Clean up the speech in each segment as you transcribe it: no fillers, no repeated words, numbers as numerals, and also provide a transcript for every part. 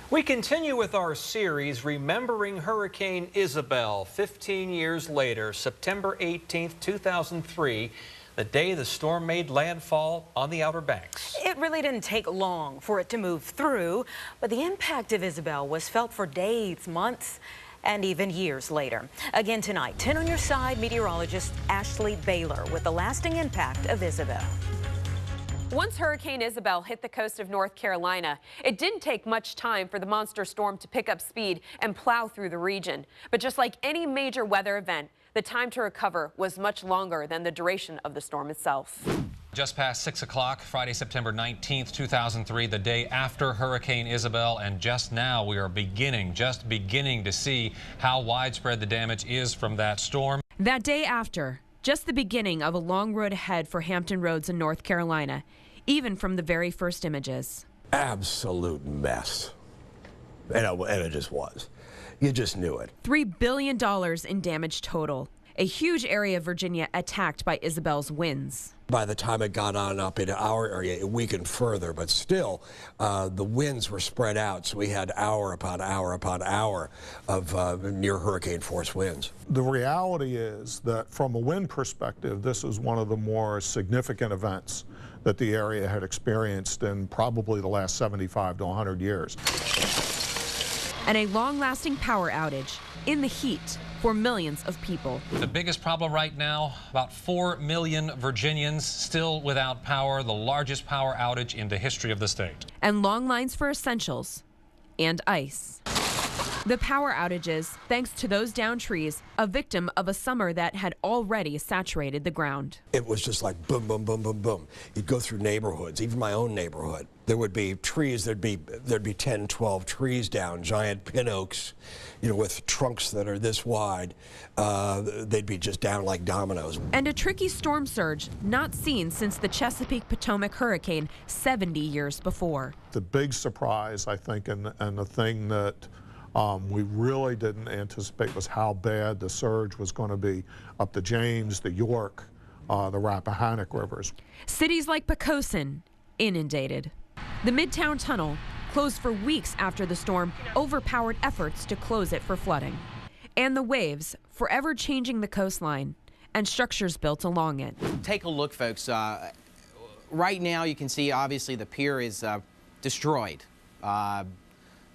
We continue with our series remembering Hurricane Isabel 15 years later, September 18th, 2003, the day the storm made landfall on the Outer Banks. It really didn't take long for it to move through, but the impact of Isabel was felt for days, months, and even years later. Again tonight, 10 on your side, meteorologist Ashley Baylor with the lasting impact of Isabel. Once Hurricane Isabel hit the coast of North Carolina, it didn't take much time for the monster storm to pick up speed and plow through the region. But just like any major weather event, the time to recover was much longer than the duration of the storm itself. Just past 6 o'clock, Friday, September 19th, 2003, the day after Hurricane Isabel, and just now we are just beginning to see how widespread the damage is from that storm. That day after, just the beginning of a long road ahead for Hampton Roads in North Carolina, even from the very first images. Absolute mess. And it just was. You just knew it. $3 billion in damage total. A huge area of Virginia attacked by Isabel's winds. By the time it got on up into our area, it weakened further, but still, the winds were spread out, so we had hour upon hour upon hour of near hurricane force winds. The reality is that from a wind perspective, this is one of the more significant events that the area had experienced in probably the last 75 to 100 years. And a long-lasting power outage in the heat for millions of people. The biggest problem right now, about 4 million Virginians still without power, the largest power outage in the history of the state. And long lines for essentials and ice. The power outages, thanks to those downed trees, a victim of a summer that had already saturated the ground. It was just like boom, boom, boom, boom, boom. You'd go through neighborhoods, even my own neighborhood. There would be trees, there'd be 10, 12 trees down, giant pin oaks, you know, with trunks that are this wide. They'd be just down like dominoes. And a tricky storm surge not seen since the Chesapeake Potomac hurricane 70 years before. The big surprise, I think, and the thing that we really didn't anticipate was how bad the surge was going to be up the James, the York, the Rappahannock rivers. Cities like Poquoson inundated. The Midtown Tunnel, closed for weeks after the storm, overpowered efforts to close it for flooding. And the waves, forever changing the coastline and structures built along it. Take a look, folks. Right now you can see obviously the pier is destroyed.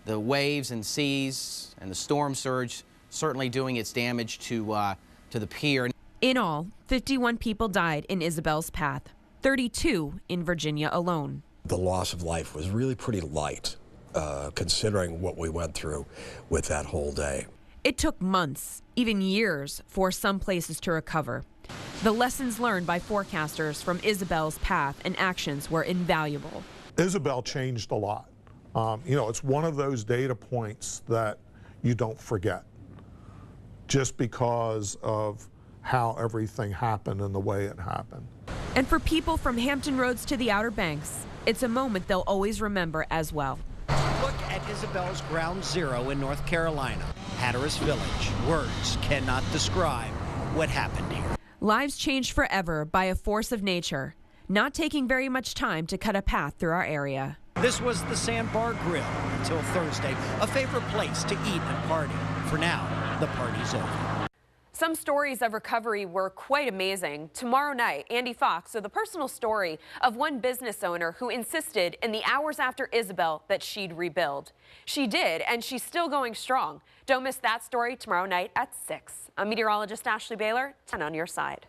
The waves and seas and the storm surge certainly doing its damage to the pier. In all, 51 people died in Isabel's path, 32 in Virginia alone. The loss of life was really pretty light, considering what we went through with that whole day. It took months, even years, for some places to recover. The lessons learned by forecasters from Isabel's path and actions were invaluable. Isabel changed a lot. You know, it's one of those data points that you don't forget, just because of how everything happened and the way it happened. And for people from Hampton Roads to the Outer Banks, it's a moment they'll always remember as well. Look at Isabel's ground zero in North Carolina, Hatteras Village. Words cannot describe what happened here. Lives changed forever by a force of nature, not taking very much time to cut a path through our area. This was the Sandbar Grill until Thursday, a favorite place to eat and party. For now, the party's over. Some stories of recovery were quite amazing. Tomorrow night, Andy Fox with a personal story of one business owner who insisted in the hours after Isabel that she'd rebuild. She did, and she's still going strong. Don't miss that story tomorrow night at 6. I'm meteorologist Ashley Baylor, 10 on your side.